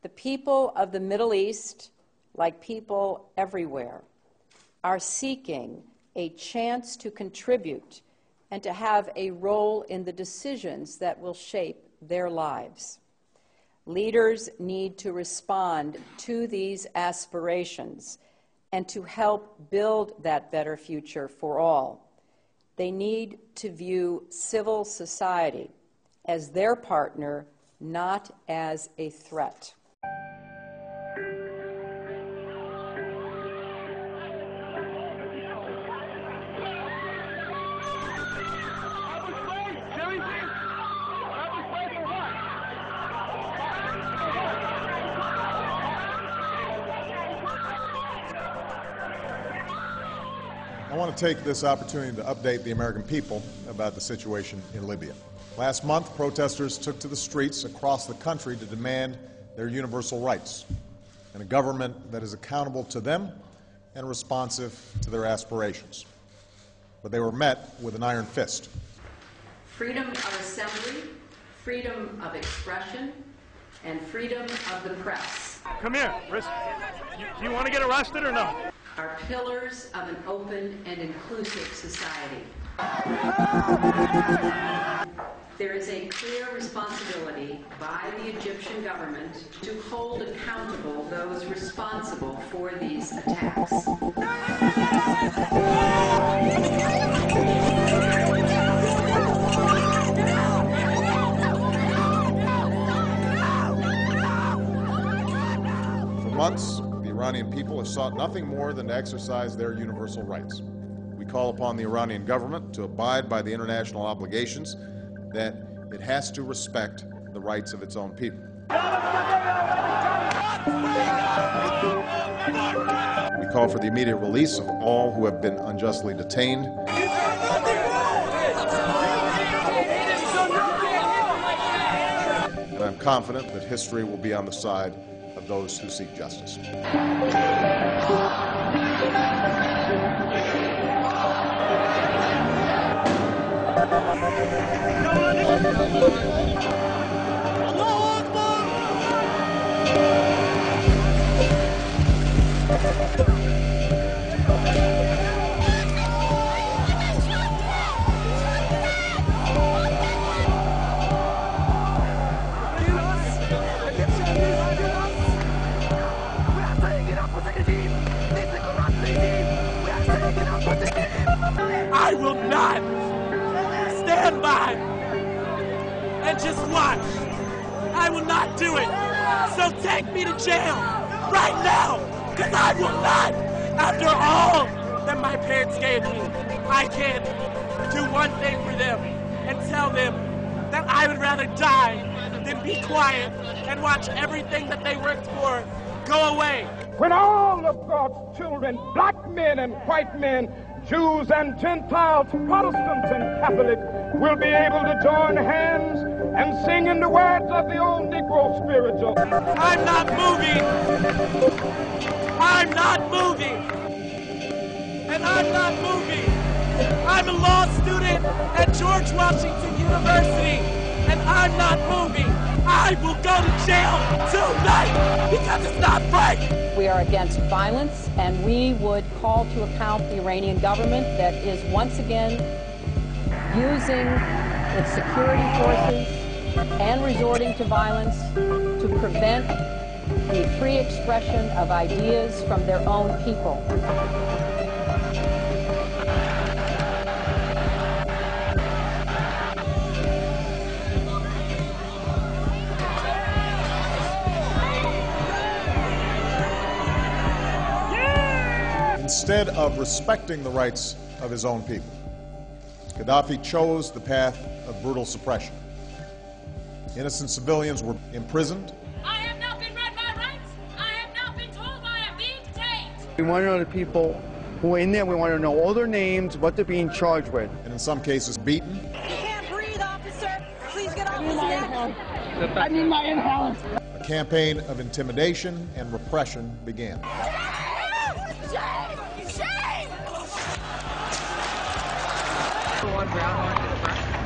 The people of the Middle East, like people everywhere, are seeking a chance to contribute and to have a role in the decisions that will shape their lives. Leaders need to respond to these aspirations and to help build that better future for all. They need to view civil society as their partner, not as a threat. I want to take this opportunity to update the American people about the situation in Libya. Last month, protesters took to the streets across the country to demand their universal rights and a government that is accountable to them and responsive to their aspirations. But they were met with an iron fist. Freedom of assembly, freedom of expression, and freedom of the press. Come here. You want to get arrested or no? Are pillars of an open and inclusive society. There is a clear responsibility by the Egyptian government to hold accountable those responsible for these attacks. For months, the Iranian people have sought nothing more than to exercise their universal rights. We call upon the Iranian government to abide by the international obligations that it has to respect the rights of its own people. We call for the immediate release of all who have been unjustly detained. And I'm confident that history will be on the side of those who seek justice. I will not stand by and just watch. I will not do it. So take me to jail right now, because I will not. After all that my parents gave me, I can do one thing for them and tell them that I would rather die than be quiet and watch everything that they worked for go away. When all of God's children, black men and white men, Jews and Gentiles, Protestants and Catholics, will be able to join hands and sing in the words of the old Negro spiritual. I'm not moving. I'm not moving. And I'm not moving. I'm a law student at George Washington University, and I'm not moving. I will go to jail tonight because it's not right. We are against violence, and we would call to account the Iranian government that is once again using its security forces and resorting to violence to prevent the free expression of ideas from their own people. Instead of respecting the rights of his own people, Gaddafi chose the path of brutal suppression. Innocent civilians were imprisoned. I have not been read my rights. I have not been told why I'm being detained. We want to know the people who are in there. We want to know all their names, what they're being charged with. And in some cases beaten. You can't breathe, officer. Please get off his neck. I need my inhaler. A campaign of intimidation and repression began.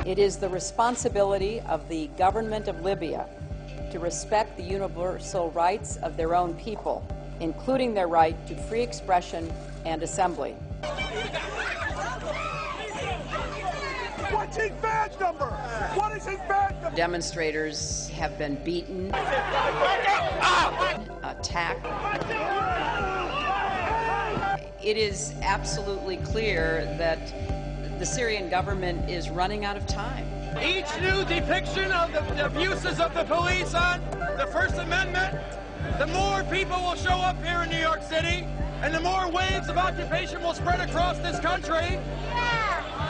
It is the responsibility of the government of Libya to respect the universal rights of their own people, including their right to free expression and assembly. What's his badge number? What is his badge number? Demonstrators have been beaten, attacked. It is absolutely clear that the Syrian government is running out of time. Each new depiction of the abuses of the police on the First Amendment, the more people will show up here in New York City, and the more waves of occupation will spread across this country.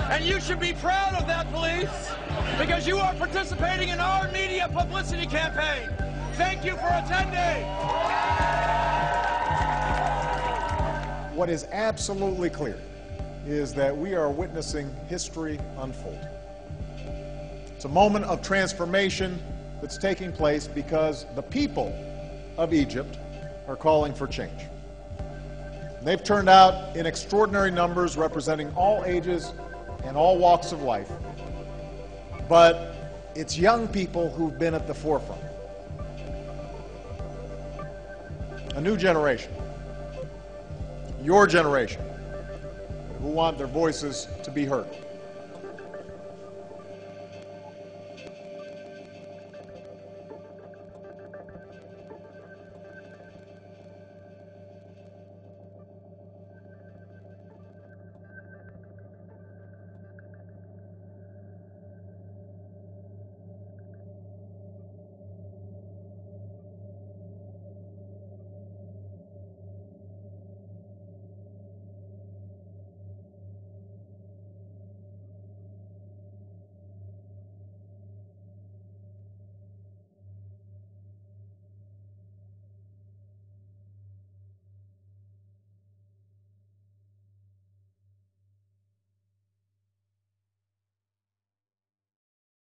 And you should be proud of that, police, because you are participating in our media publicity campaign. Thank you for attending. What is absolutely clear is that we are witnessing history unfold. It's a moment of transformation that's taking place because the people of Egypt are calling for change. They've turned out in extraordinary numbers representing all ages and all walks of life. But it's young people who've been at the forefront. A new generation, your generation, who want their voices to be heard.